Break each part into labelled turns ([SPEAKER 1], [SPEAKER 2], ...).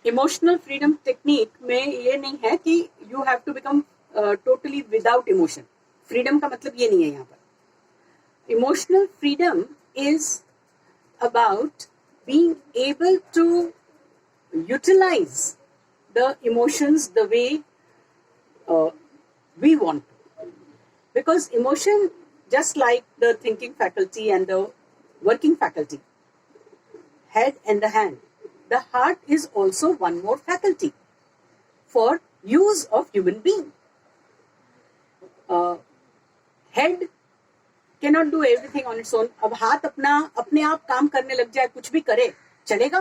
[SPEAKER 1] Emotional freedom technique में ये नहीं है कि you have to become totally without emotion. Freedom का मतलब ये नहीं है यहाँ पर. Emotional freedom is about being able to utilize the emotions the way we want to. Because emotion, just like the thinking faculty and the working faculty, head and the hand, the heart is also one more faculty for use of human being. Head cannot do everything on its own. अब हाथ अपने आप काम करने लग जाए, कुछ भी करे, चलेगा?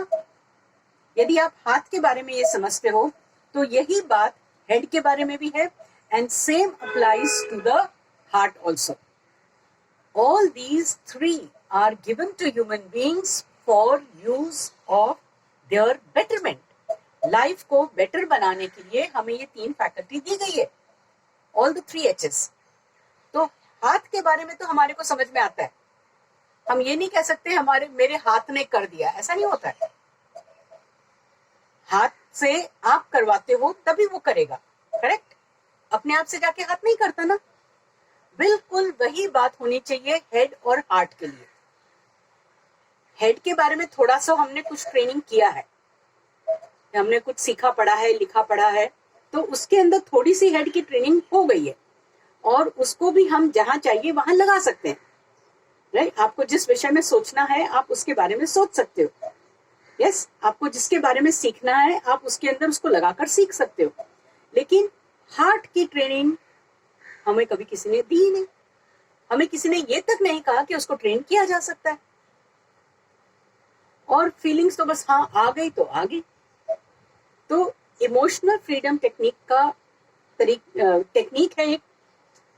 [SPEAKER 1] यदि आप हाथ के बारे में ये समझते हो तो यही बात हेड के बारे में भी है. And same applies to the heart also. All these three are given to human beings for use of their betterment. Life को बेटर बनाने के लिए हमें ये तीन फैकल्टी दी गई है. All the three aches. तो हाथ के बारे में तो हमारे को समझ में आता है. हम ये नहीं कह सकते मेरे हाथ ने कर दिया, ऐसा नहीं होता है. हाथ से आप करवाते हो तभी वो करेगा, करेक्ट? अपने आप से जाके हाथ नहीं करता ना. बिल्कुल वही बात होनी चाहिए हेड और हार्ट के लिए. हेड के बारे में थोड़ा सा हमने कुछ ट्रेनिंग किया है, हमने कुछ सीखा पढ़ा है, लिखा पढ़ा है, तो उसके अंदर थोड़ी सी हेड की ट्रेनिंग हो गई है और उसको भी हम जहां चाहिए वहां लगा सकते हैं. राइट? आपको जिस विषय में सोचना है आप उसके बारे में सोच सकते हो. यस, आपको जिसके बारे में सीखना है आप उसके अंदर उसको लगाकर सीख सकते हो. लेकिन हार्ट की ट्रेनिंग हमें कभी किसी ने दी नहीं. हमें किसी ने ये तक नहीं कहा कि उसको ट्रेन किया जा सकता है. और फीलिंग्स तो बस हाँ आ गई तो आ गई. तो इमोशनल फ्रीडम टेक्निक का टेक्निक है एक,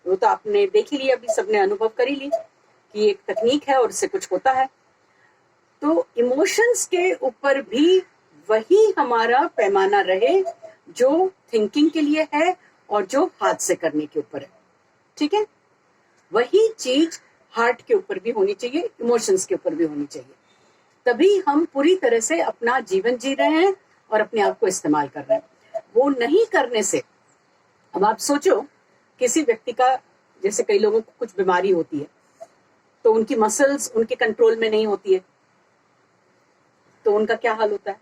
[SPEAKER 1] वो तो आपने देख ही लिया, अभी सबने अनुभव कर ही ली कि एक तकनीक है और इससे कुछ होता है. तो इमोशंस के ऊपर भी वही हमारा पैमाना रहे जो थिंकिंग के लिए है और जो हाथ से करने के ऊपर है. ठीक है? वही चीज हार्ट के ऊपर भी होनी चाहिए, इमोशंस के ऊपर भी होनी चाहिए. तभी हम पूरी तरह से अपना जीवन जी रहे हैं और अपने आप को इस्तेमाल कर रहे हैं. वो नहीं करने से, अब आप सोचो किसी व्यक्ति का, जैसे कई लोगों को कुछ बीमारी होती है तो उनकी मसल्स उनके कंट्रोल में नहीं होती है, तो उनका क्या हाल होता है?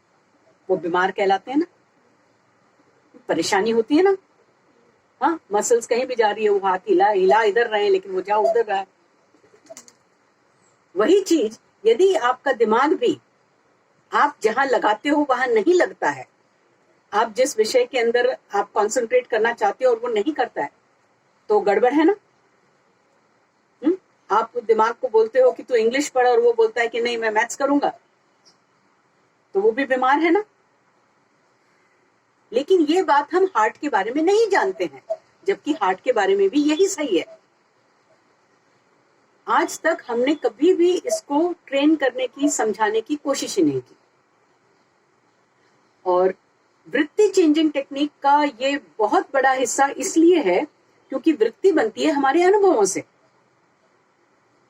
[SPEAKER 1] वो बीमार कहलाते हैं ना. परेशानी होती है ना. हाँ, मसल्स कहीं भी जा रही है, वो हाथ हिला इधर रहे हैं लेकिन वो जा उधर रहा है. वही चीज यदि आपका दिमाग भी आप जहां लगाते हो वहां नहीं लगता है, आप जिस विषय के अंदर आप कंसंट्रेट करना चाहते हो और वो नहीं करता है, तो गड़बड़ है ना. आप दिमाग को बोलते हो कि तू इंग्लिश पढ़ और वो बोलता है कि नहीं मैं मैथ्स करूंगा, तो वो भी बीमार है ना. लेकिन ये बात हम हार्ट के बारे में नहीं जानते हैं, जबकि हार्ट के बारे में भी यही सही है. आज तक हमने कभी भी इसको ट्रेन करने की, समझाने की कोशिश ही नहीं की. और वृत्ति चेंजिंग टेक्निक का ये बहुत बड़ा हिस्सा इसलिए है क्योंकि वृत्ति बनती है हमारे अनुभवों से.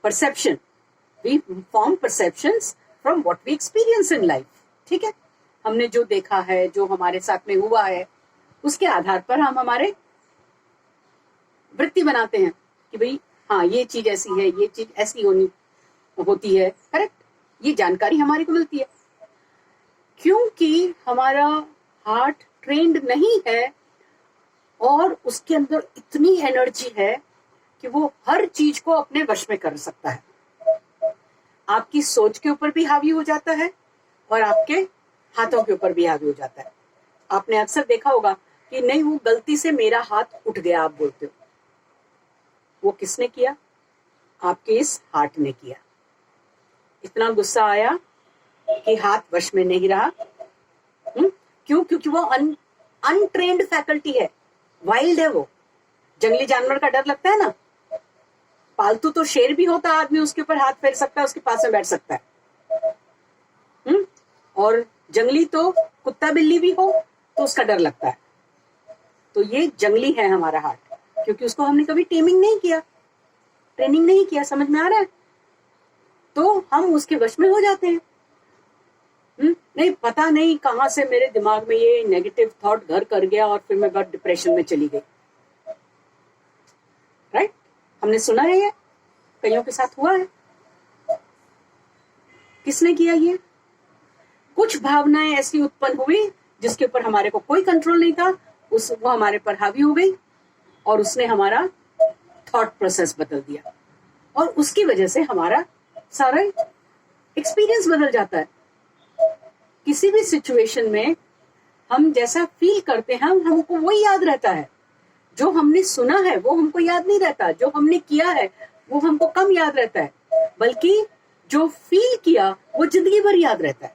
[SPEAKER 1] Perception, we form perceptions from what we experience in life. ठीक है? हमने जो देखा है, जो हमारे साथ में हुआ है, उसके आधार पर हम हमारे वृत्ति बनाते हैं कि भाई हाँ ये चीज ऐसी है, ये चीज ऐसी होती है. करेक्ट? ये जानकारी हमारे को मिलती है क्योंकि हमारा हार्ट ट्रेंड नहीं है और उसके अंदर इतनी एनर्जी है कि वो हर चीज को अपने वश में कर सकता है. आपकी सोच के ऊपर भी हावी हो जाता है और आपके हाथों के ऊपर भी हावी हो जाता है. आपने अक्सर देखा होगा कि नहीं वो गलती से मेरा हाथ उठ गया, आप बोलते हो. वो किसने किया? आपके इस हार्ट ने किया. इतना गुस्सा आया कि हाथ वश में नहीं रहा. क्यों? क्योंकि वो अनट्रेन्ड फैकल्टी है, वाइल्ड है. वो जंगली जानवर का डर लगता है ना. पालतू तो शेर भी होता, आदमी उसके ऊपर हाथ फेर सकता है, उसके पास में बैठ सकता है. और जंगली तो कुत्ता बिल्ली भी हो तो उसका डर लगता है. तो ये जंगली है हमारा हार्ट, क्योंकि उसको हमने कभी टेमिंग नहीं किया, ट्रेनिंग नहीं किया. समझ में आ रहा है? तो हम उसके वश में हो जाते हैं. नहीं, पता नहीं कहाँ से मेरे दिमाग में ये नेगेटिव थॉट घर कर गया और फिर मैं बहुत डिप्रेशन में चली गई। राइट? हमने सुना है, ये कईयों के साथ हुआ है। किसने किया ये? कुछ भावनाएं ऐसी उत्पन्न हुई जिसके ऊपर हमारे को कोई कंट्रोल नहीं था, वो हमारे पर हावी हो गई और उसने हमारा थॉट प्रोसेस बदल दिया और उसकी वजह से हमारा सारा एक्सपीरियंस बदल जाता है। किसी भी सिचुएशन में हम जैसा फील करते हैं हमको वही याद रहता है। जो हमने सुना है वो हमको याद नहीं रहता, जो हमने किया है वो हमको कम याद रहता है, बल्कि जो फील किया वो जिंदगी भर याद रहता है,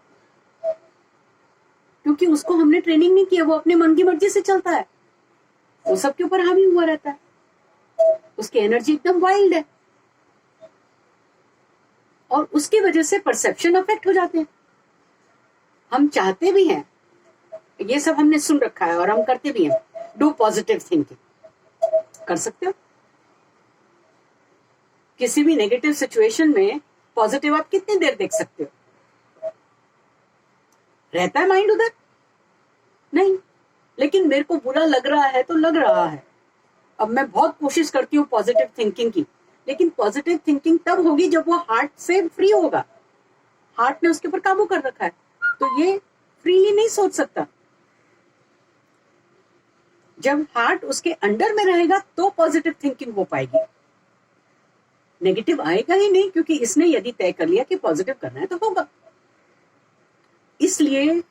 [SPEAKER 1] क्योंकि उसको हमने ट्रेनिंग नहीं किया, वो अपने मन की मर्जी से चलता है, वो सबके ऊपर हावी हुआ रहता है, उसकी एनर्जी एकदम वाइल्ड है और उसकी वजह से परसेप्शन अफेक्ट हो जाते हैं। हम चाहते भी हैं, ये सब हमने सुन रखा है और हम करते भी हैं, डू पॉजिटिव थिंकिंग। कर सकते हो? किसी भी नेगेटिव सिचुएशन में पॉजिटिव आप कितनी देर देख सकते हो? रहता है माइंड उधर? नहीं। लेकिन मेरे को बुरा लग रहा है तो लग रहा है। अब मैं बहुत कोशिश करती हूँ पॉजिटिव थिंकिंग की, लेकिन पॉजिटिव थिंकिंग तब होगी जब वो हार्ट से फ्री होगा। हार्ट ने उसके ऊपर काबू कर रखा है, तो ये फ्रीली नहीं सोच सकता। जब हार्ट उसके अंडर में रहेगा तो पॉजिटिव थिंकिंग हो पाएगी। नेगेटिव आएगा ही नहीं, क्योंकि इसने यदि तय कर लिया कि पॉजिटिव करना है तो होगा। इसलिए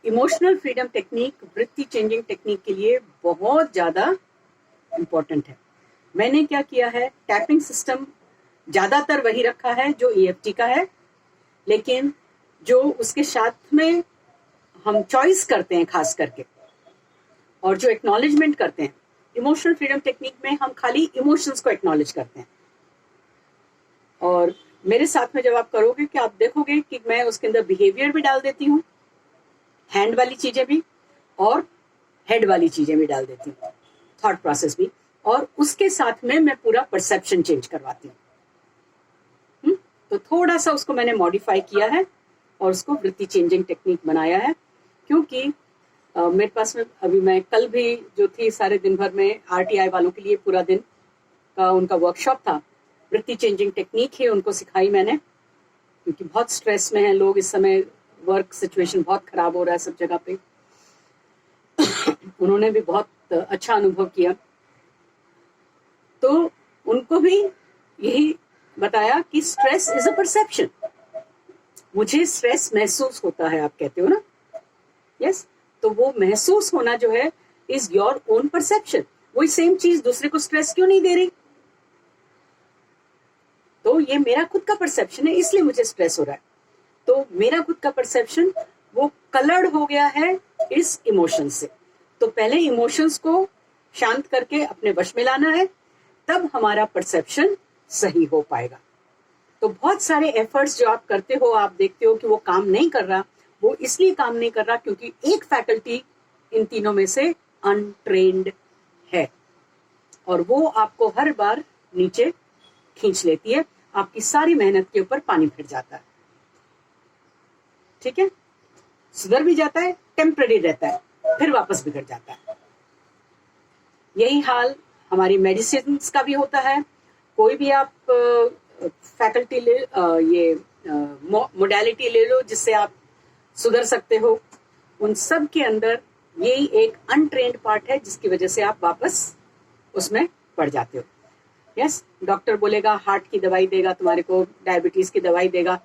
[SPEAKER 1] इमोशनल फ्रीडम टेक्निक वृत्ति चेंजिंग टेक्निक के लिए बहुत ज्यादा इंपॉर्टेंट है। मैंने क्या किया है, टैपिंग सिस्टम ज्यादातर वही रखा है जो EFT का है, लेकिन जो उसके साथ में हम चॉइस करते हैं खास करके, और जो एक्नॉलेजमेंट करते हैं, इमोशनल फ्रीडम टेक्निक में हम खाली इमोशंस को एक्नॉलेज करते हैं। और मेरे साथ में जब आप करोगे कि आप देखोगे कि मैं उसके अंदर बिहेवियर भी डाल देती हूँ, हैंड वाली चीजें भी और हेड वाली चीजें भी डाल देती हूँ, थॉट प्रोसेस भी, और उसके साथ में मैं पूरा परसेप्शन चेंज करवाती हूँ। तो थोड़ा सा उसको मैंने मॉडिफाई किया है और उसको वृत्ति चेंजिंग टेक्निक बनाया है, क्योंकि मेरे पास में अभी मैं कल भी जो थी सारे दिन भर में RTI वालों के लिए पूरा दिन का उनका वर्कशॉप था, वृत्ति चेंजिंग टेक्निक ही उनको सिखाई मैंने, क्योंकि बहुत स्ट्रेस में हैं लोग इस समय, वर्क सिचुएशन बहुत खराब हो रहा है सब जगह पे। उन्होंने भी बहुत अच्छा अनुभव किया, तो उनको भी यही बताया कि स्ट्रेस इज अ परसेप्शन। मुझे स्ट्रेस महसूस होता है, आप कहते हो ना, यस, तो वो महसूस होना जो है इज योर ओन परसेप्शन। वही सेम चीज दूसरे को स्ट्रेस क्यों नहीं दे रही? तो ये मेरा खुद का परसेप्शन है, इसलिए मुझे स्ट्रेस हो रहा है। तो मेरा खुद का परसेप्शन वो कलर्ड हो गया है इस इमोशन से। तो पहले इमोशंस को शांत करके अपने वश में लाना है, तब हमारा परसेप्शन सही हो पाएगा। तो बहुत सारे एफर्ट्स जो आप करते हो, आप देखते हो कि वो काम नहीं कर रहा, वो इसलिए काम नहीं कर रहा क्योंकि एक फैकल्टी इन तीनों में से अनट्रेन्ड है और वो आपको हर बार नीचे खींच लेती है, आपकी सारी मेहनत के ऊपर पानी फिर जाता है। ठीक है, सुधर भी जाता है, टेम्पररी रहता है, फिर वापस बिगड़ जाता है। यही हाल हमारी मेडिसिन का भी होता है। कोई भी आप फैकल्टी ले, ये मोडालिटी ले लो जिससे आप सुधर सकते हो, उन सब के अंदर यही एक अनट्रेन्ड पार्ट है जिसकी वजह से आप वापस उसमें पड़ जाते हो। यस, डॉक्टर बोलेगा हार्ट की दवाई देगा तुम्हारे को, डायबिटीज की दवाई देगा,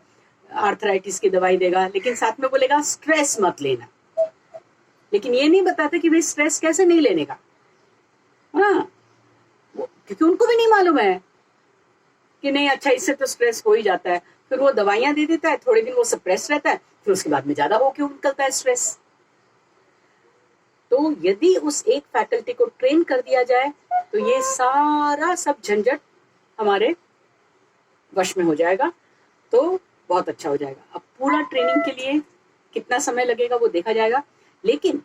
[SPEAKER 1] आर्थराइटिस की दवाई देगा, लेकिन साथ में बोलेगा स्ट्रेस मत लेना। लेकिन ये नहीं बताता कि भाई स्ट्रेस कैसे नहीं लेने का। हाँ, क्योंकि उनको भी नहीं मालूम है कि नहीं, अच्छा इससे तो स्ट्रेस हो ही जाता है, फिर वो दवाइयां दे देता है, थोड़े दिन वो सप्रेस रहता है, फिर उसके बाद में ज्यादा होके निकलता है स्ट्रेस। तो यदि उस एक फैकल्टी को ट्रेन कर दिया जाए तो ये सारा सब झंझट हमारे वश में हो जाएगा, तो बहुत अच्छा हो जाएगा। अब पूरा ट्रेनिंग के लिए कितना समय लगेगा वो देखा जाएगा, लेकिन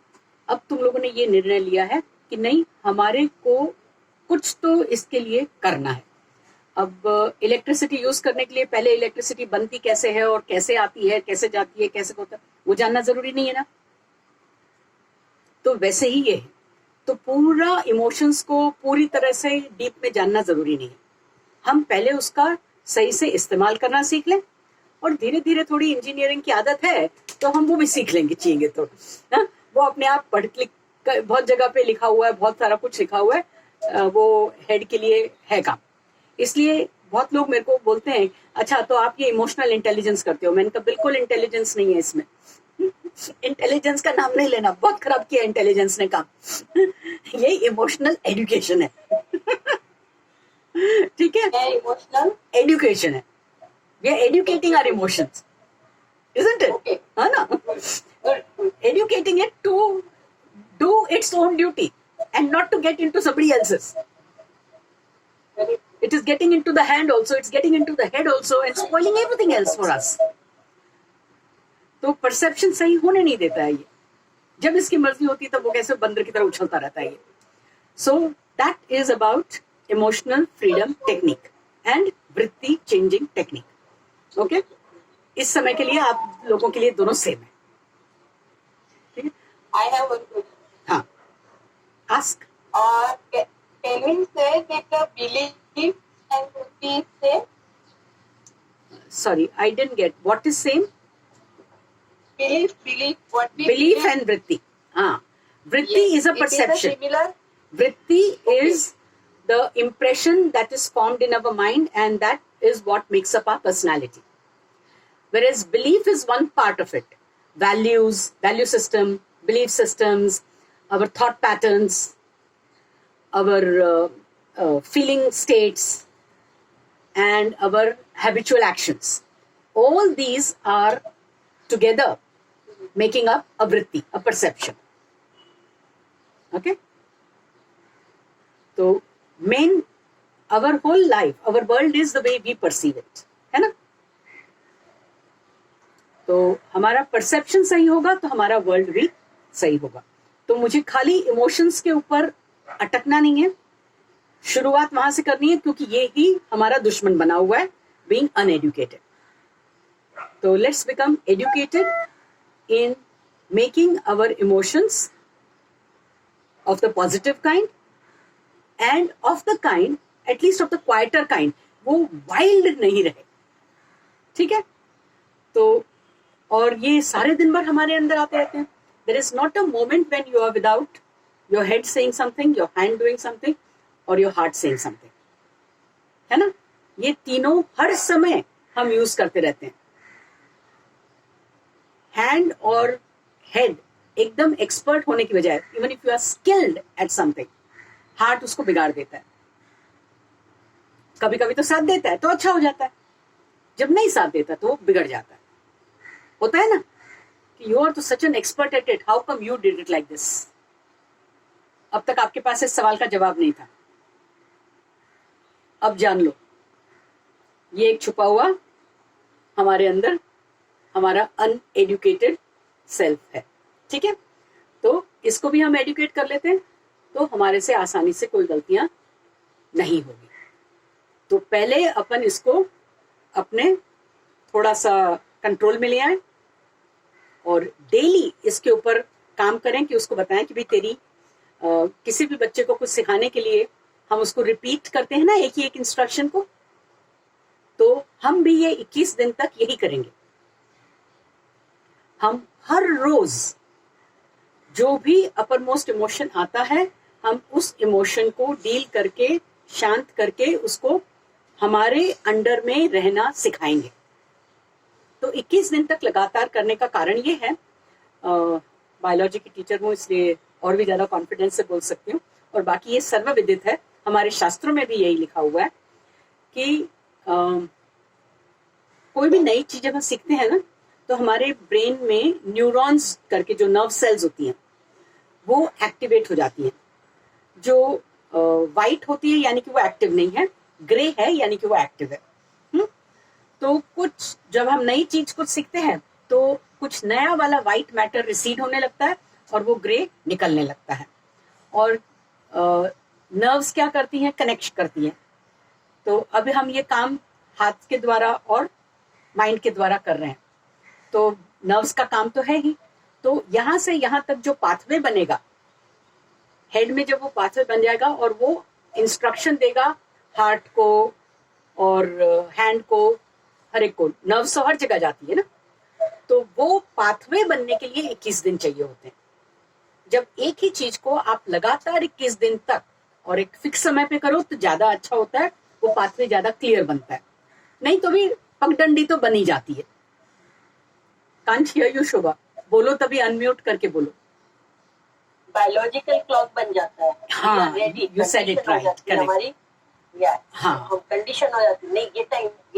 [SPEAKER 1] अब तुम लोगों ने ये निर्णय लिया है कि नहीं, हमारे को कुछ तो इसके लिए करना है। अब इलेक्ट्रिसिटी यूज करने के लिए पहले इलेक्ट्रिसिटी बनती कैसे है और कैसे आती है, कैसे जाती है, कैसे होता है, वो जानना जरूरी नहीं है ना। तो वैसे ही ये है, तो पूरा इमोशंस को पूरी तरह से डीप में जानना जरूरी नहीं है। हम पहले उसका सही से इस्तेमाल करना सीख लें, और धीरे धीरे थोड़ी इंजीनियरिंग की आदत है तो हम वो भी सीख लेंगे, चाहिए तो ना। वो अपने आप पढ़ लिख, बहुत जगह पे लिखा हुआ है, बहुत सारा कुछ लिखा हुआ है, वो हेड के लिए है काम। इसलिए बहुत लोग मेरे को बोलते हैं, अच्छा तो आप ये इमोशनल इंटेलिजेंस करते हो। मैंने कहा बिल्कुल इंटेलिजेंस नहीं है इसमें। इंटेलिजेंस का नाम नहीं लेना, बहुत खराब किया इंटेलिजेंस ने काम। ये इमोशनल एजुकेशन है। ठीक है,
[SPEAKER 2] इमोशनल
[SPEAKER 1] एजुकेशन है। We are educating our emotions, isn't it?
[SPEAKER 2] Okay.
[SPEAKER 1] है ना? Educating it to do its own duty and not to get into somebody else's. It is getting into the hand also, it's getting into the head also and spoiling everything else for us. तो perception सही होने नहीं देता है ये। जब इसकी मर्जी होती है तब वो कैसे बंदर की तरह उछलता रहता है ये। So that is about emotional freedom technique and वृत्ति चेंजिंग टेक्निक। ओके, इस समय के लिए आप लोगों के लिए दोनों सेम है। ठीक है,
[SPEAKER 2] I have one question.
[SPEAKER 1] हाँ, ask.
[SPEAKER 2] Kelvin said that the belief and Vritti is same.
[SPEAKER 1] Sorry, I didn't get what is same.
[SPEAKER 2] Belief, what we
[SPEAKER 1] Belief and vritti. हाँ, vritti is a perception.
[SPEAKER 2] It is similar.
[SPEAKER 1] Vritti is the impression that is formed in our mind, and that is what makes up our personality. Whereas belief is one part of it. Values, value system, belief systems, our thought patterns, our feeling states, and our habitual actions. All these are together making up a vritti, a perception. Okay? So, main, our whole life, our world is the way we perceive it. है ना? तो हमारा perception सही होगा तो हमारा world भी सही होगा। तो मुझे खाली इमोशंस के ऊपर अटकना नहीं है, शुरुआत वहां से करनी है, क्योंकि ये ही हमारा दुश्मन बना हुआ है, बीइंग अनएजुकेटेड। तो let's become educated in making our emotions of the positive kind and of the kind, at least of the quieter kind, वो wild नहीं रहे। ठीक है, तो और ये सारे दिन भर हमारे अंदर आते रहते हैं। There is not a moment when you are without your head saying something, your hand doing something, or your heart saying something, है ना? ये तीनों हर समय हम यूज करते रहते हैं। हैंड और हेड एकदम एक्सपर्ट होने की बजाय, even if you are skilled at something, heart उसको बिगाड़ देता है। कभी कभी तो साथ देता है तो अच्छा हो जाता है, जब नहीं साथ देता तो वो बिगड़ जाता है। होता है ना कि यू आर तो such an expert at it, how come you did it like this. अब तक आपके पास इस सवाल का जवाब नहीं था, अब जान लो। ये एक छुपा हुआ हमारे अंदर हमारा अनएडुकेटेड सेल्फ है। ठीक है, तो इसको भी हम एडुकेट कर लेते हैं तो हमारे से आसानी से कोई गलतियां नहीं होगी। तो पहले अपन इसको अपने थोड़ा सा कंट्रोल में ले आए और डेली इसके ऊपर काम करें कि उसको बताएं कि भाई तेरी किसी भी बच्चे को कुछ सिखाने के लिए हम उसको रिपीट करते हैं ना एक ही एक इंस्ट्रक्शन को, तो हम भी ये 21 दिन तक यही करेंगे। हम हर रोज जो भी अपर मोस्ट इमोशन आता है, हम उस इमोशन को डील करके, शांत करके उसको हमारे अंडर में रहना सिखाएंगे। तो 21 दिन तक लगातार करने का कारण ये है, बायोलॉजी की टीचर हूँ इसलिए और भी ज्यादा कॉन्फिडेंस से बोल सकती हूँ, और बाकी ये सर्वविदित है, हमारे शास्त्रों में भी यही लिखा हुआ है कि कोई भी नई चीज जब हम सीखते हैं ना, तो हमारे ब्रेन में न्यूरॉन्स करके जो नर्व सेल्स होती हैं वो एक्टिवेट हो जाती हैं। जो वाइट होती है यानी कि वो एक्टिव नहीं है, ग्रे है यानी कि वो एक्टिव है। तो कुछ जब हम नई चीज कुछ सीखते हैं तो कुछ नया वाला वाइट मैटर रिसीड होने लगता है और वो ग्रे निकलने लगता है, और नर्व्स क्या करती हैं, कनेक्ट करती हैं। तो अभी हम ये काम हाथ के द्वारा और माइंड के द्वारा कर रहे हैं। तो नर्व्स का काम तो है ही। तो यहाँ से यहाँ तक जो पाथवे बनेगा हेड में, जब वो पाथवे बन जाएगा और वो इंस्ट्रक्शन देगा हार्ट को और हैंड को, हर एक को। नर्व्स तो हर जगह जाती है ना, तो वो पाथवे बनने के लिए 21 दिन चाहिए होते हैं। जब एक ही चीज को आप लगातार 21 दिन तक और एक फिक्स समय पे करो तो ज्यादा अच्छा होता है, वो पाथवे ज्यादा क्लियर बनता है। नहीं तो भी पगडंडी तो बनी जाती है। कांट हियर यू शोभा, बोलो तभी अनम्यूट करके बोलो।
[SPEAKER 2] बायोलॉजिकल क्लॉक बन जाता है।
[SPEAKER 1] हाँ, you said it right, correct.
[SPEAKER 2] हमारी
[SPEAKER 1] हाँ,
[SPEAKER 2] कंडीशन हो जाती है, नहीं ये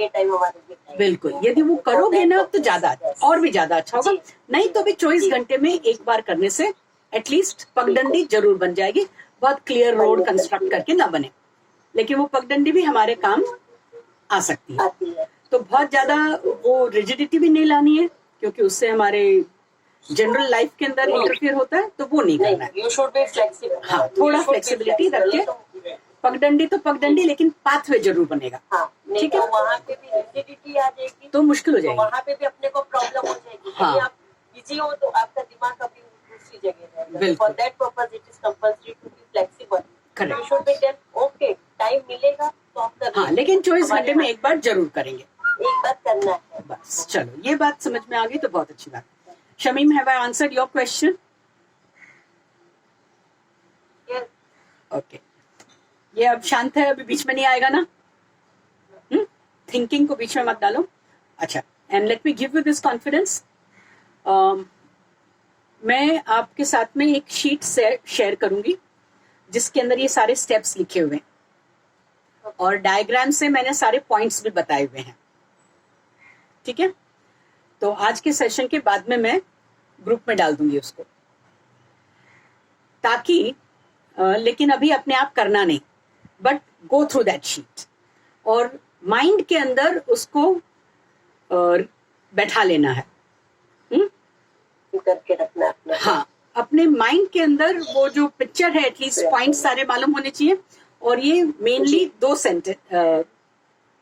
[SPEAKER 2] टाइम हमारे ये time।
[SPEAKER 1] बिल्कुल। यदि वो करोगे ना तो ज्यादा और भी ज्यादा अच्छा होगा। नहीं तो भी 24 घंटे में एक बार करने से एटलीस्ट पगडंडी जरूर बन जाएगी। बहुत क्लियर रोड कंस्ट्रक्ट करके ना बने, लेकिन वो पगडंडी भी हमारे काम आ सकती है।
[SPEAKER 2] आती है।
[SPEAKER 1] तो बहुत ज्यादा वो रिजिडिटी भी नहीं लानी है, क्योंकि उससे हमारे जनरल लाइफ के अंदर इंटरफियर होता है, तो वो नहीं करना है।
[SPEAKER 2] You should be flexible.
[SPEAKER 1] हाँ, थोड़ा फ्लेक्सिबिलिटी रख के पगडंडी तो पगडंडी, लेकिन पाथवे जरूर बनेगा।
[SPEAKER 2] हाँ, नहीं
[SPEAKER 1] ठीक है।
[SPEAKER 2] तो वहाँ पे भी रिजिडिटी आ जाएगी,
[SPEAKER 1] तो मुश्किल हो
[SPEAKER 2] तो
[SPEAKER 1] जाएगी।
[SPEAKER 2] वहाँ पे भी अपने को प्रॉब्लम हो जाएगी।
[SPEAKER 1] हाँ।
[SPEAKER 2] यदि आप बिजी हो तो आपका दिमाग अभी दूसरी जगह रहेगा।
[SPEAKER 1] बिल्कुल।
[SPEAKER 2] For that purpose it is compulsory to be flexible.
[SPEAKER 1] Correct.
[SPEAKER 2] You should be tell okay, time मिलेगा तो आप कर
[SPEAKER 1] हाँ, लेकिन 24 घंटे में एक बार जरूर करेंगे।
[SPEAKER 2] एक बार करना है।
[SPEAKER 1] बस चलो, ये बात समझ में आ गई तो बहुत अच्छी बात। Shamim, have I answered your question?
[SPEAKER 2] Yes.
[SPEAKER 1] Okay, ये अब शांत है, अभी बीच में नहीं आएगा ना? थिंकिंग को बीच में मत डालो। अच्छा, and let me give you this confidence. मैं आपके साथ में एक शीट शेयर करूंगी जिसके अंदर ये सारे स्टेप्स लिखे हुए हैं और डायग्राम से मैंने सारे पॉइंट्स भी बताए हुए हैं। ठीक है, तो आज के सेशन के बाद में मैं ग्रुप में डाल दूंगी उसको, ताकि लेकिन अभी अपने आप करना नहीं, but go through that sheet और माइंड के अंदर उसको बैठा लेना है।
[SPEAKER 2] करके रखना है अपना।
[SPEAKER 1] हाँ, अपने माइंड के अंदर वो जो पिक्चर है, एटलीस्ट पॉइंट सारे मालूम होने चाहिए। और ये मेनली 2 सेंटेंस,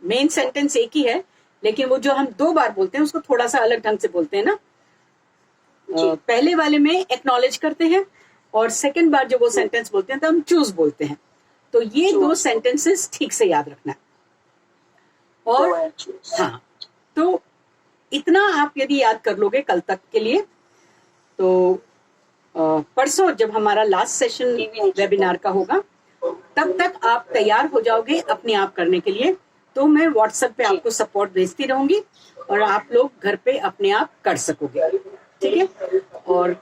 [SPEAKER 1] मेन सेंटेंस एक ही है, लेकिन वो जो हम 2 बार बोलते हैं उसको थोड़ा सा अलग ढंग से बोलते हैं ना। पहले वाले में एक्नॉलेज करते हैं और सेकंड बार जो वो सेंटेंस बोलते हैं तो हम चूज बोलते हैं। तो ये 2 सेंटेंसेस ठीक से याद रखना है। और हाँ, तो इतना आप यदि याद कर लोगे कल तक के लिए, तो परसों जब हमारा लास्ट सेशन वेबिनार का होगा तब तक आप तैयार हो जाओगे अपने आप करने के लिए। तो मैं व्हाट्सएप पे आपको सपोर्ट भेजती रहूंगी और आप लोग घर पे अपने आप कर सकोगे। ठीक है, और